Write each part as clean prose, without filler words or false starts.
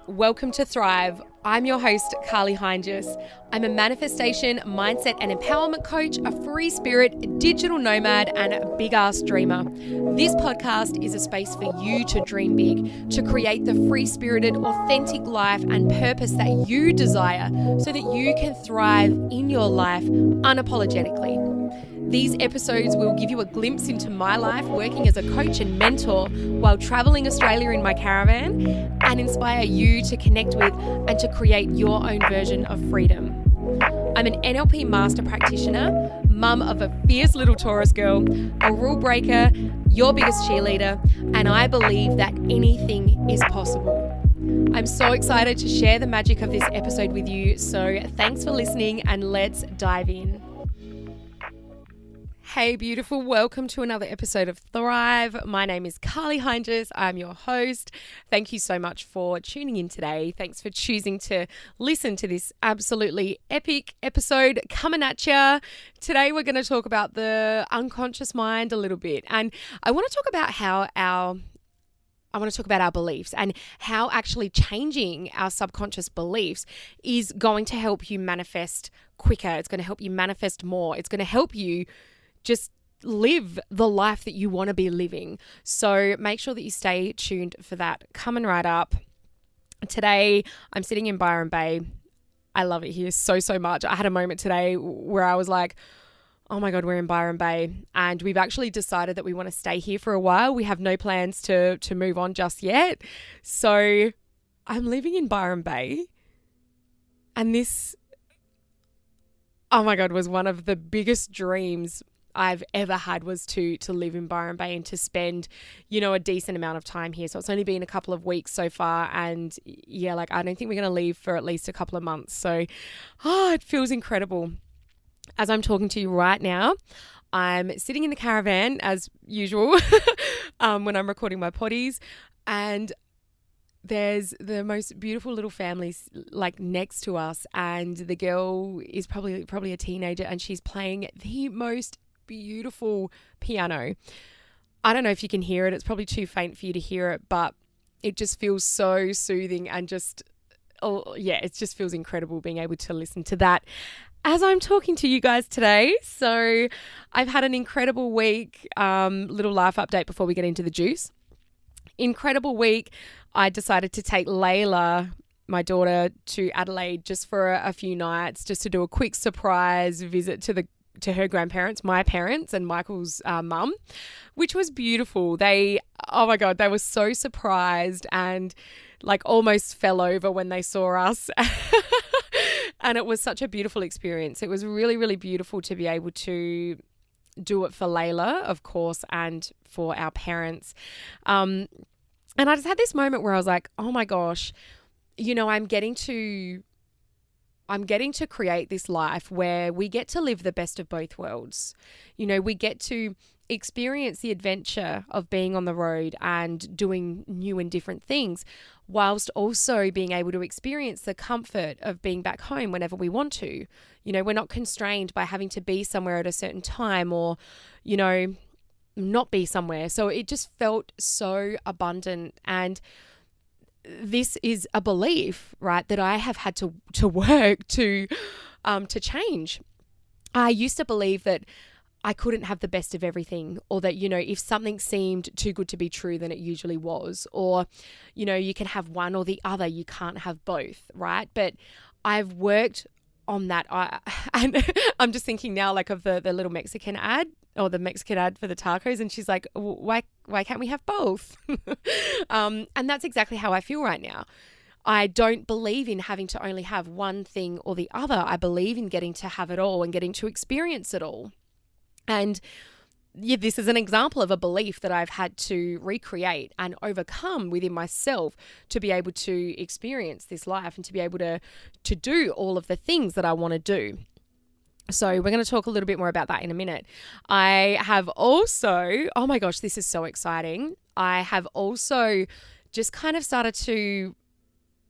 Welcome to Thrive. I'm your host, Karli Heinjus. I'm a manifestation, mindset, and empowerment coach, a free spirit, digital nomad, and a big ass dreamer. This podcast is a space for you to dream big, to create the free spirited, authentic life and purpose that you desire so that you can thrive in your life unapologetically. These episodes will give you a glimpse into my life working as a coach and mentor while traveling Australia in my caravan and inspire you to connect with and to create your own version of freedom. I'm an NLP master practitioner, mum of a fierce little Taurus girl, a rule breaker, your biggest cheerleader, and I believe that anything is possible. I'm so excited to share the magic of this episode with you, so thanks for listening and let's dive in. Hey beautiful, welcome to another episode of Thrive. My name is Karli Heinjus. I'm your host. Thank you so much for tuning in today. Thanks for choosing to listen to this absolutely epic episode coming at you. Today we're going to talk about the unconscious mind a little bit, and I want to talk about our beliefs and how actually changing our subconscious beliefs is going to help you manifest quicker. It's going to help you manifest more. It's going to help you just live the life that you want to be living. So make sure that you stay tuned for that. Coming right up. Today, I'm sitting in Byron Bay. I love it here so much. I had a moment today where I was like, oh my God, we're in Byron Bay. And we've actually decided that we want to stay here for a while. We have no plans to move on just yet. So I'm living in Byron Bay. And this, oh my God, was one of the biggest dreams I've ever had, was to live in Byron Bay and to spend, a decent amount of time here. So it's only been a couple of weeks so far. And yeah, I don't think we're going to leave for at least a couple of months. So, it feels incredible. As I'm talking to you right now, I'm sitting in the caravan as usual when I'm recording my potties, and there's the most beautiful little families next to us, and the girl is probably a teenager, and she's playing the most beautiful piano. I don't know if you can hear it. It's probably too faint for you to hear it, but it just feels so soothing and it just feels incredible being able to listen to that as I'm talking to you guys today. So I've had an incredible week. Little life update before we get into the juice. Incredible week. I decided to take Layla, my daughter, to Adelaide just for a few nights, just to do a quick surprise visit to her grandparents, my parents and Michael's mum, which was beautiful. Oh my God, they were so surprised and almost fell over when they saw us. And it was such a beautiful experience. It was really, really beautiful to be able to do it for Layla, of course, and for our parents. And I just had this moment where I was like, oh my gosh, I'm getting to create this life where we get to live the best of both worlds. We get to experience the adventure of being on the road and doing new and different things, whilst also being able to experience the comfort of being back home whenever we want to. We're not constrained by having to be somewhere at a certain time or, not be somewhere. So it just felt so abundant. And this is a belief, right, that I have had to work to change. I used to believe that I couldn't have the best of everything, or that, if something seemed too good to be true, then it usually was, or, you can have one or the other, you can't have both, right? But I've worked on that. And I'm just thinking now of the little Mexican ad, or the Mexican ad for the tacos. And she's like, why can't we have both? And that's exactly how I feel right now. I don't believe in having to only have one thing or the other. I believe in getting to have it all and getting to experience it all. And yeah, this is an example of a belief that I've had to recreate and overcome within myself to be able to experience this life and to be able to do all of the things that I want to do. So we're going to talk a little bit more about that in a minute. I have also, oh my gosh, this is so exciting. I have also just kind of started to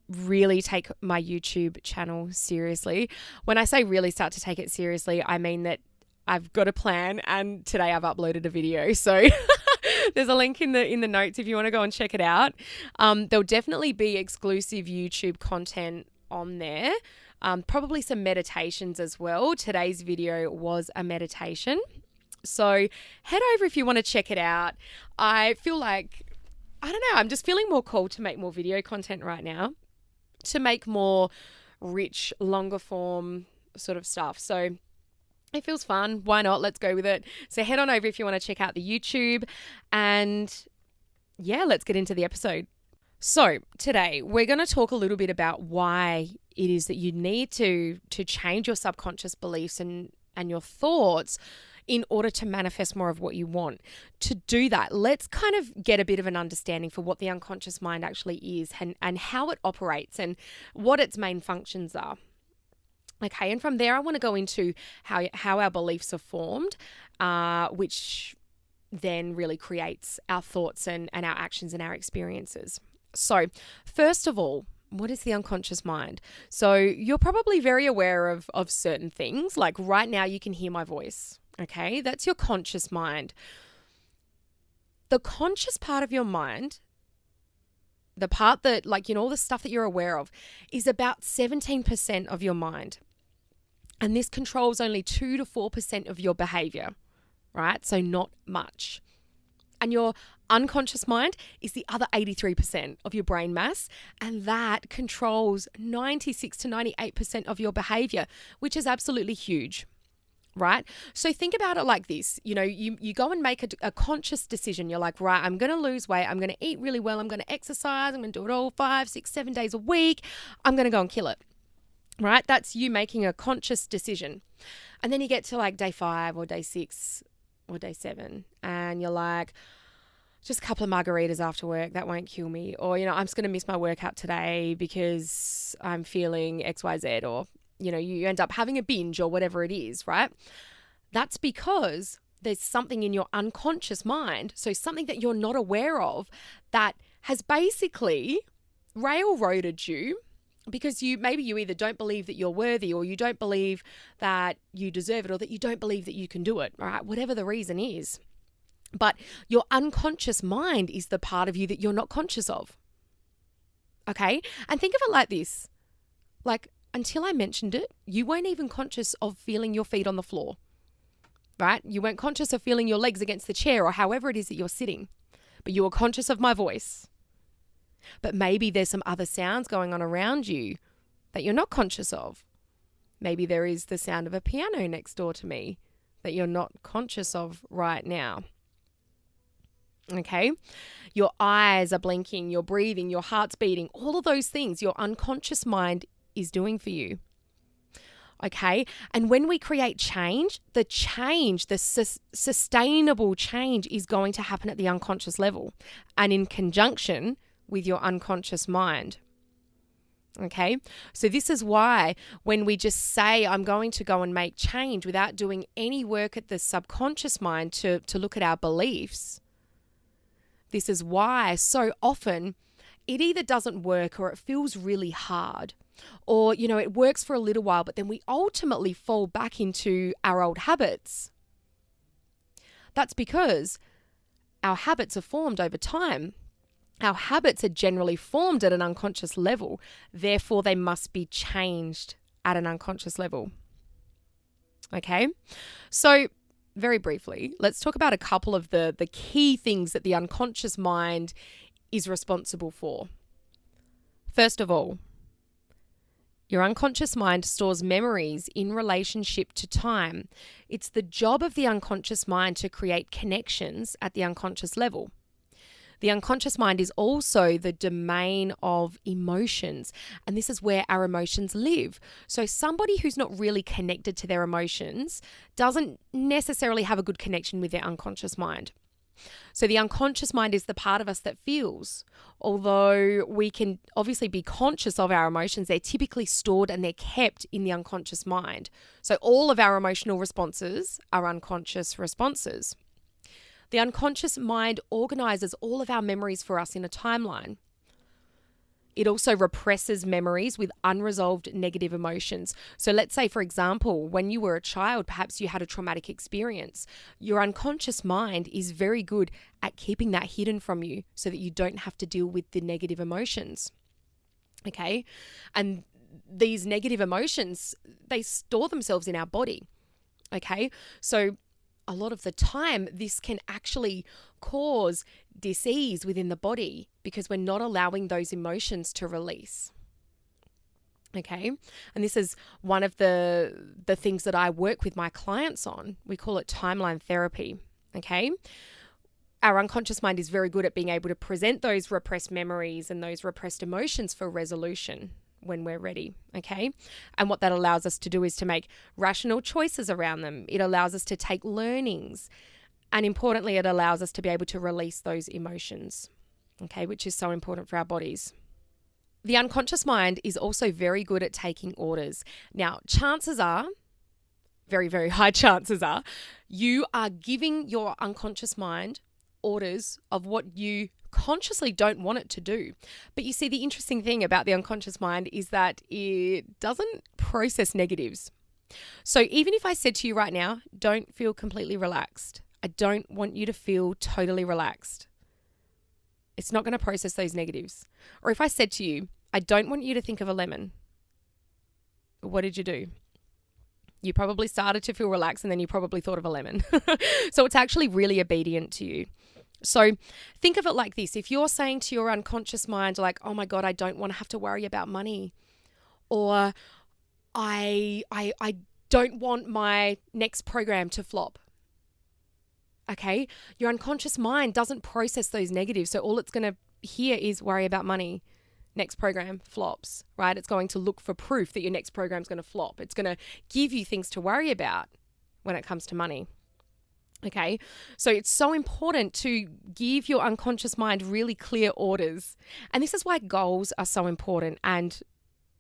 really take my YouTube channel seriously. When I say really start to take it seriously, I mean that I've got a plan, and today I've uploaded a video. So There's a link in the notes if you want to go and check it out. There'll definitely be exclusive YouTube content on there. Probably some meditations as well. Today's video was a meditation. So head over if you want to check it out. I feel like, I don't know, I'm just feeling more called to make more video content right now, to make more rich, longer form sort of stuff. So it feels fun. Why not? Let's go with it. So head on over if you want to check out the YouTube, and yeah, let's get into the episode. So today we're going to talk a little bit about why it is that you need to change your subconscious beliefs and your thoughts in order to manifest more of what you want. To do that, let's kind of get a bit of an understanding for what the unconscious mind actually is, and how it operates and what its main functions are. Okay, and from there I want to go into how our beliefs are formed, which then really creates our thoughts and our actions and our experiences. So first of all, what is the unconscious mind? So you're probably very aware of certain things. Like right now you can hear my voice. Okay, that's your conscious mind. The conscious part of your mind, the part that, like, all the stuff that you're aware of, is about 17% of your mind. And this controls only 2 to 4% of your behavior, right? So not much. And your unconscious mind is the other 83% of your brain mass, and that controls 96 to 98% of your behavior, which is absolutely huge. Right? So think about it like this. You go and make a conscious decision. You're like, right, I'm going to lose weight. I'm going to eat really well. I'm going to exercise. I'm going to do it all 5, 6, 7 days a week. I'm going to go and kill it. Right? That's you making a conscious decision. And then you get to like day 5 or day 6 or day 7, and you're like, just a couple of margaritas after work, that won't kill me. Or, I'm just going to miss my workout today because I'm feeling XYZ, or you end up having a binge or whatever it is, right? That's because there's something in your unconscious mind, so something that you're not aware of, that has basically railroaded you because maybe you either don't believe that you're worthy, or you don't believe that you deserve it, or that you don't believe that you can do it, right? Whatever the reason is. But your unconscious mind is the part of you that you're not conscious of. Okay? And think of it like this. Like, until I mentioned it, you weren't even conscious of feeling your feet on the floor, right? You weren't conscious of feeling your legs against the chair, or however it is that you're sitting, but you were conscious of my voice. But maybe there's some other sounds going on around you that you're not conscious of. Maybe there is the sound of a piano next door to me that you're not conscious of right now. Okay? Your eyes are blinking, you're breathing, your heart's beating, all of those things your unconscious mind is doing for you. Okay? And when we create change, the sustainable change is going to happen at the unconscious level and in conjunction with your unconscious mind. Okay? So this is why when we just say, I'm going to go and make change without doing any work at the subconscious mind to look at our beliefs, this is why so often it either doesn't work, or it feels really hard. Or, it works for a little while, but then we ultimately fall back into our old habits. That's because our habits are formed over time. Our habits are generally formed at an unconscious level. Therefore, they must be changed at an unconscious level. Okay? So, very briefly, let's talk about a couple of the key things that the unconscious mind is responsible for. First of all, your unconscious mind stores memories in relationship to time. It's the job of the unconscious mind to create connections at the unconscious level. The unconscious mind is also the domain of emotions, and this is where our emotions live. So somebody who's not really connected to their emotions doesn't necessarily have a good connection with their unconscious mind. So the unconscious mind is the part of us that feels. Although we can obviously be conscious of our emotions, they're typically stored and they're kept in the unconscious mind. So all of our emotional responses are unconscious responses. The unconscious mind organizes all of our memories for us in a timeline. It also represses memories with unresolved negative emotions. So let's say, for example, when you were a child, perhaps you had a traumatic experience. Your unconscious mind is very good at keeping that hidden from you so that you don't have to deal with the negative emotions. Okay? And these negative emotions, they store themselves in our body. Okay? So a lot of the time, this can actually cause disease within the body because we're not allowing those emotions to release. Okay. And this is one of the things that I work with my clients on. We call it timeline therapy. Okay. Our unconscious mind is very good at being able to present those repressed memories and those repressed emotions for resolution when we're ready, okay? And what that allows us to do is to make rational choices around them. It allows us to take learnings. And importantly, it allows us to be able to release those emotions, okay, which is so important for our bodies. The unconscious mind is also very good at taking orders. Now, chances are, very, very high chances are, you are giving your unconscious mind orders of what you consciously don't want it to do. But you see, the interesting thing about the unconscious mind is that it doesn't process negatives. So even if I said to you right now, don't feel completely relaxed, I don't want you to feel totally relaxed, it's not going to process those negatives. Or if I said to you, I don't want you to think of a lemon, what did you do? You probably started to feel relaxed and then you probably thought of a lemon. So it's actually really obedient to you. So think of it like this. If you're saying to your unconscious mind, like, oh my God, I don't want to have to worry about money, or I don't want my next program to flop. Okay. Your unconscious mind doesn't process those negatives. So all it's going to hear is worry about money. Next program flops, right? It's going to look for proof that your next program is going to flop. It's going to give you things to worry about when it comes to money. Okay, so it's so important to give your unconscious mind really clear orders. And this is why goals are so important, and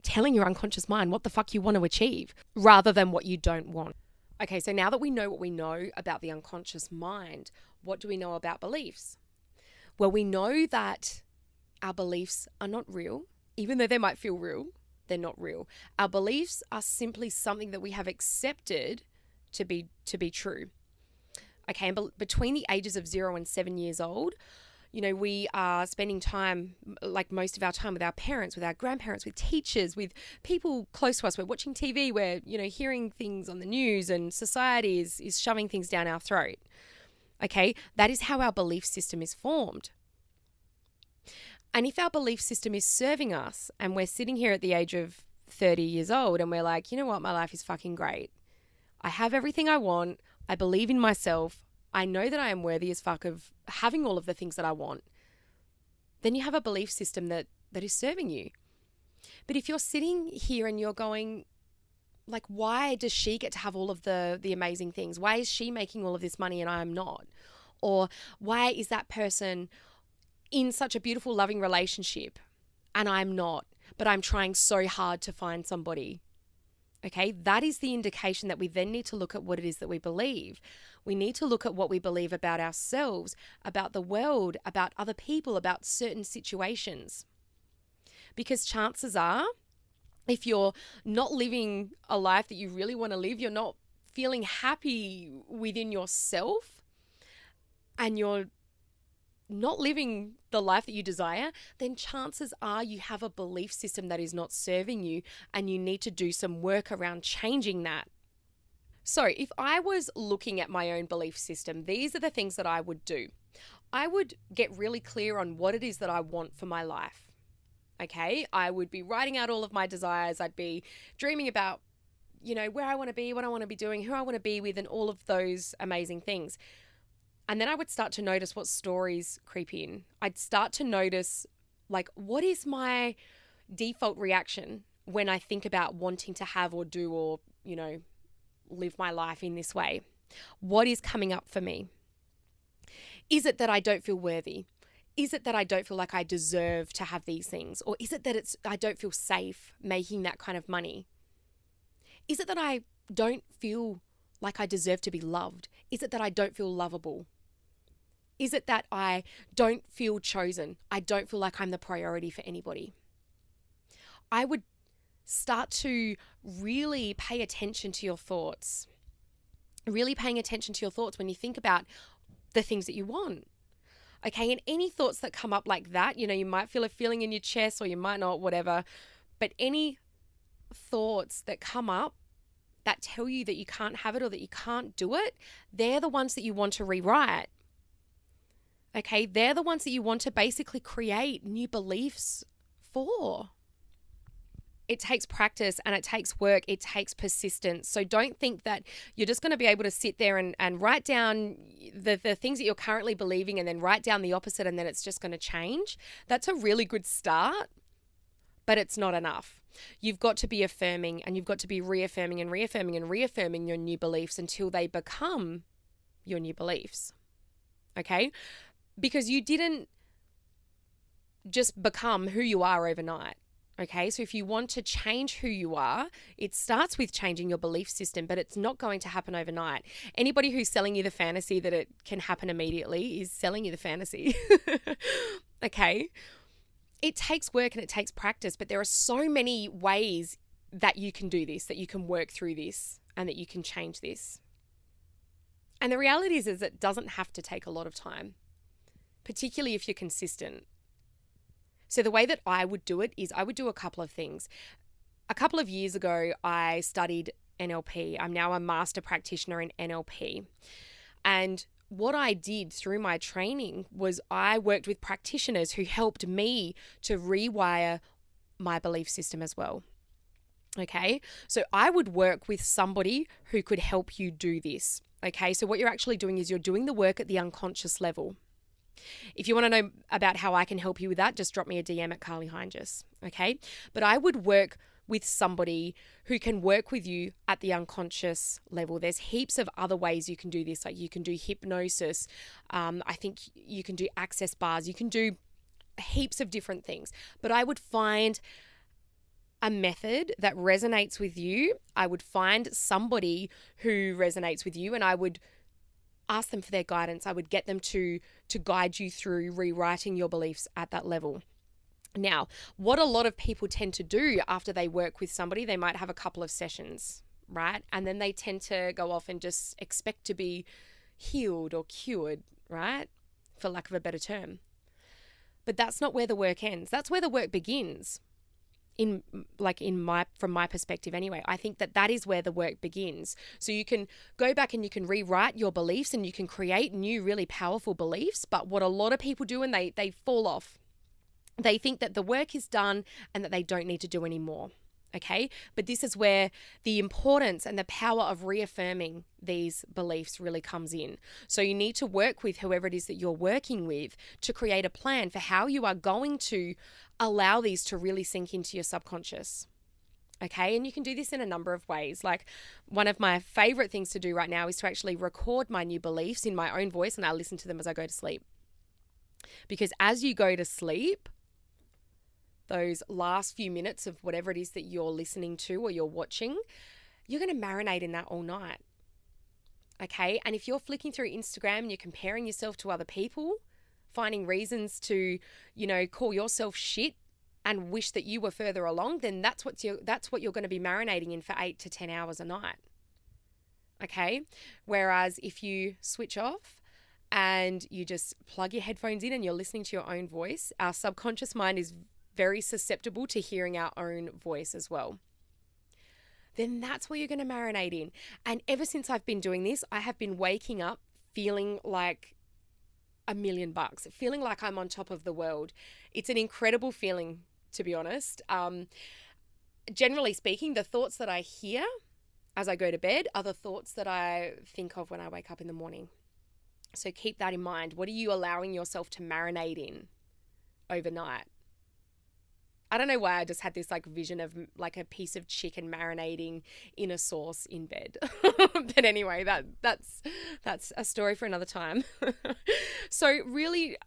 telling your unconscious mind what the fuck you want to achieve rather than what you don't want. Okay, so now that we know what we know about the unconscious mind, what do we know about beliefs? Well, we know that our beliefs are not real. Even though they might feel real, they're not real. Our beliefs are simply something that we have accepted to be true. Okay, and between the ages of 0 and 7 years old, you know, we are spending time, like most of our time, with our parents, with our grandparents, with teachers, with people close to us. We're watching TV, we're, you know, hearing things on the news, and society is shoving things down our throat. Okay, that is how our belief system is formed. And if our belief system is serving us and we're sitting here at the age of 30 years old and we're like, you know what, my life is fucking great. I have everything I want. I believe in myself. I know that I am worthy as fuck of having all of the things that I want. Then you have a belief system that is serving you. But if you're sitting here and you're going, like, why does she get to have all of the amazing things? Why is she making all of this money and I'm not? Or why is that person in such a beautiful, loving relationship and I'm not, but I'm trying so hard to find somebody? Okay, that is the indication that we then need to look at what it is that we believe. We need to look at what we believe about ourselves, about the world, about other people, about certain situations. Because chances are, if you're not living a life that you really want to live, you're not feeling happy within yourself, and you're not living the life that you desire, then chances are you have a belief system that is not serving you and you need to do some work around changing that. So if I was looking at my own belief system, these are the things that I would do. I would get really clear on what it is that I want for my life. Okay, I would be writing out all of my desires. I'd be dreaming about, you know, where I want to be, what I want to be doing, who I want to be with, and all of those amazing things. And then I would start to notice what stories creep in. I'd start to notice, like, what is my default reaction when I think about wanting to have or do or, you know, live my life in this way? What is coming up for me? Is it that I don't feel worthy? Is it that I don't feel like I deserve to have these things? Or is it that I don't feel safe making that kind of money? Is it that I don't feel like I deserve to be loved? Is it that I don't feel lovable? Is it that I don't feel chosen? I don't feel like I'm the priority for anybody? I would start to really pay attention to your thoughts. Really paying attention to your thoughts when you think about the things that you want. Okay, and any thoughts that come up like that, you might feel a feeling in your chest or you might not, whatever. But any thoughts that come up that tell you that you can't have it or that you can't do it, they're the ones that you want to rewrite. Okay, they're the ones that you want to basically create new beliefs for. It takes practice and it takes work. It takes persistence. So don't think that you're just going to be able to sit there and write down the things that you're currently believing and then write down the opposite and then it's just going to change. That's a really good start, but it's not enough. You've got to be affirming and you've got to be reaffirming and reaffirming and reaffirming your new beliefs until they become your new beliefs. Okay? Because you didn't just become who you are overnight. Okay, so if you want to change who you are, it starts with changing your belief system, but it's not going to happen overnight. Anybody who's selling you the fantasy that it can happen immediately is selling you the fantasy. Okay, it takes work and it takes practice, but there are so many ways that you can do this, that you can work through this, and that you can change this. And the reality is it doesn't have to take a lot of time, particularly if you're consistent. So the way that I would do it is I would do a couple of things. A couple of years ago, I studied NLP. I'm now a master practitioner in NLP. And what I did through my training was I worked with practitioners who helped me to rewire my belief system as well. Okay, so I would work with somebody who could help you do this. Okay, so what you're actually doing is you're doing the work at the unconscious level. If you want to know about how I can help you with that, just drop me a DM at Karli Heinjus, okay? But I would work with somebody who can work with you at the unconscious level. There's heaps of other ways you can do this. Like you can do hypnosis. I think you can do access bars. You can do heaps of different things. But I would find a method that resonates with you. I would find somebody who resonates with you and I would ask them for their guidance. I would get them to guide you through rewriting your beliefs at that level. Now, what a lot of people tend to do after they work with somebody, they might have a couple of sessions, right? And then they tend to go off and just expect to be healed or cured, right? For lack of a better term. But that's not where the work ends. That's where the work begins. From my perspective anyway, I think that is where the work begins. So you can go back and you can rewrite your beliefs and you can create new really powerful beliefs. But what a lot of people do and they fall off, they think that the work is done and that they don't need to do any more. Okay, but this is where the importance and the power of reaffirming these beliefs really comes in. So you need to work with whoever it is that you're working with to create a plan for how you are going to allow these to really sink into your subconscious. Okay, and you can do this in a number of ways. Like one of my favorite things to do right now is to actually record my new beliefs in my own voice and I listen to them as I go to sleep. Because as you go to sleep, those last few minutes of whatever it is that you're listening to or you're watching, you're going to marinate in that all night. Okay, and if you're flicking through Instagram and you're comparing yourself to other people, finding reasons to, call yourself shit and wish that you were further along, then that's what you're going to be marinating in for 8 to 10 hours a night. Okay, whereas if you switch off and you just plug your headphones in and you're listening to your own voice, our subconscious mind is very susceptible to hearing our own voice as well. Then that's what you're going to marinate in. And ever since I've been doing this, I have been waking up feeling like $1,000,000, feeling like I'm on top of the world. It's an incredible feeling, to be honest. Generally speaking, the thoughts that I hear as I go to bed are the thoughts that I think of when I wake up in the morning. So keep that in mind. What are you allowing yourself to marinate in overnight? I don't know why I just had this vision of like a piece of chicken marinating in a sauce in bed. But anyway, that's a story for another time. So really,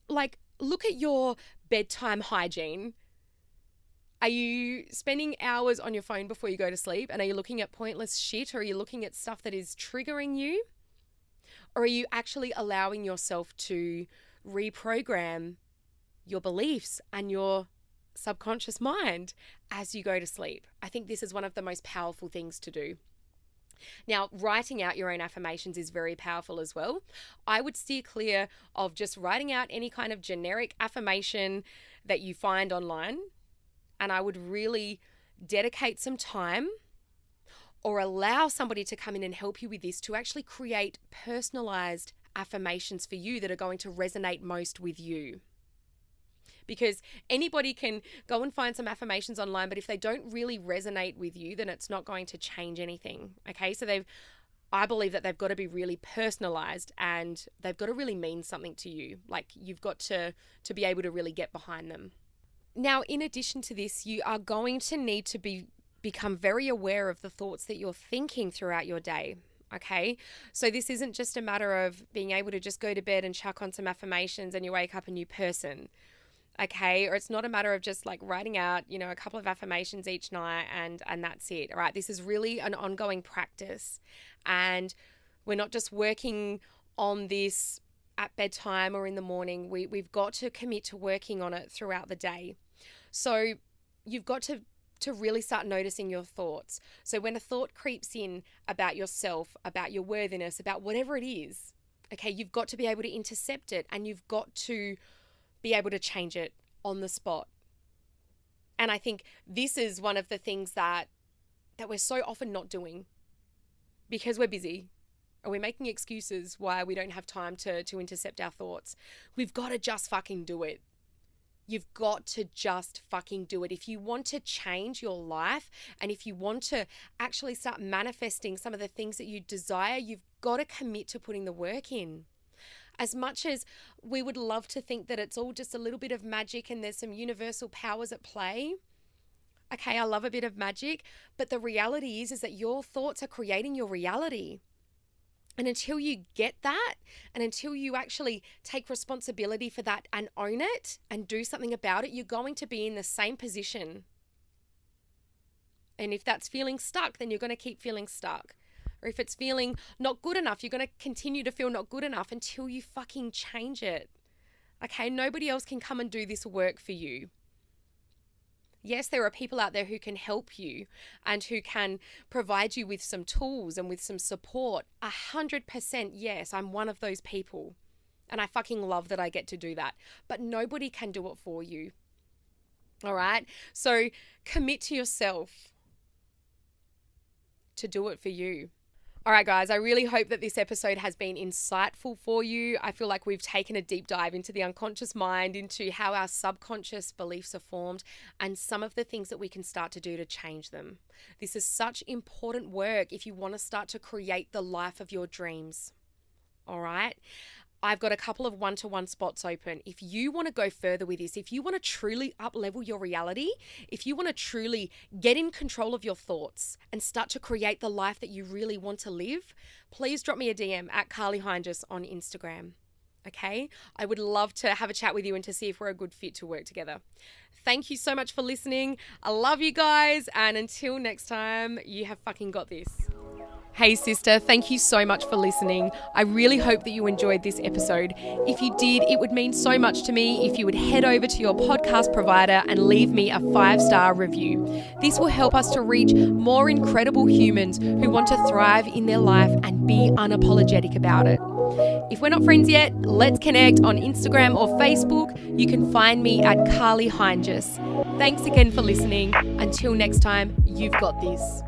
look at your bedtime hygiene. Are you spending hours on your phone before you go to sleep? And are you looking at pointless shit? Or are you looking at stuff that is triggering you? Or are you actually allowing yourself to reprogram your beliefs and your subconscious mind as you go to sleep. I think this is one of the most powerful things to do. Now, writing out your own affirmations is very powerful as well. I would steer clear of just writing out any kind of generic affirmation that you find online. And I would really dedicate some time or allow somebody to come in and help you with this to actually create personalized affirmations for you that are going to resonate most with you. Because anybody can go and find some affirmations online, but if they don't really resonate with you, then it's not going to change anything. Okay, so I believe that they've got to be really personalized and they've got to really mean something to you. Like you've got to be able to really get behind them. Now, in addition to this, you are going to need to become very aware of the thoughts that you're thinking throughout your day. Okay, so this isn't just a matter of being able to just go to bed and chuck on some affirmations and you wake up a new person. Okay, or it's not a matter of just like writing out, a couple of affirmations each night and that's it. All right, this is really an ongoing practice, and we're not just working on this at bedtime or in the morning. We've got to commit to working on it throughout the day. So you've got to really start noticing your thoughts. So when a thought creeps in about yourself, about your worthiness, about whatever it is, okay, you've got to be able to intercept it and you've got to be able to change it on the spot. And I think this is one of the things that we're so often not doing because we're busy or we're making excuses why we don't have time to intercept our thoughts. We've got to just fucking do it. You've got to just fucking do it. If you want to change your life and if you want to actually start manifesting some of the things that you desire, you've got to commit to putting the work in. As much as we would love to think that it's all just a little bit of magic and there's some universal powers at play, okay, I love a bit of magic, but the reality is that your thoughts are creating your reality. And until you get that, and until you actually take responsibility for that and own it and do something about it, you're going to be in the same position. And if that's feeling stuck, then you're going to keep feeling stuck. Or if it's feeling not good enough, you're going to continue to feel not good enough until you fucking change it. Okay, nobody else can come and do this work for you. Yes, there are people out there who can help you and who can provide you with some tools and with some support. 100% yes, I'm one of those people. And I fucking love that I get to do that. But nobody can do it for you. All right? So commit to yourself to do it for you. All right, guys, I really hope that this episode has been insightful for you. I feel like we've taken a deep dive into the unconscious mind, into how our subconscious beliefs are formed, and some of the things that we can start to do to change them. This is such important work if you want to start to create the life of your dreams. All right? I've got a couple of one-to-one spots open. If you want to go further with this, if you want to truly up-level your reality, if you want to truly get in control of your thoughts and start to create the life that you really want to live, please drop me a DM at Karli Heinjus on Instagram. Okay? I would love to have a chat with you and to see if we're a good fit to work together. Thank you so much for listening. I love you guys. And until next time, you have fucking got this. Hey sister, thank you so much for listening. I really hope that you enjoyed this episode. If you did, it would mean so much to me if you would head over to your podcast provider and leave me a 5-star review. This will help us to reach more incredible humans who want to thrive in their life and be unapologetic about it. If we're not friends yet, let's connect on Instagram or Facebook. You can find me at Karli Heinjus. Thanks again for listening. Until next time, you've got this.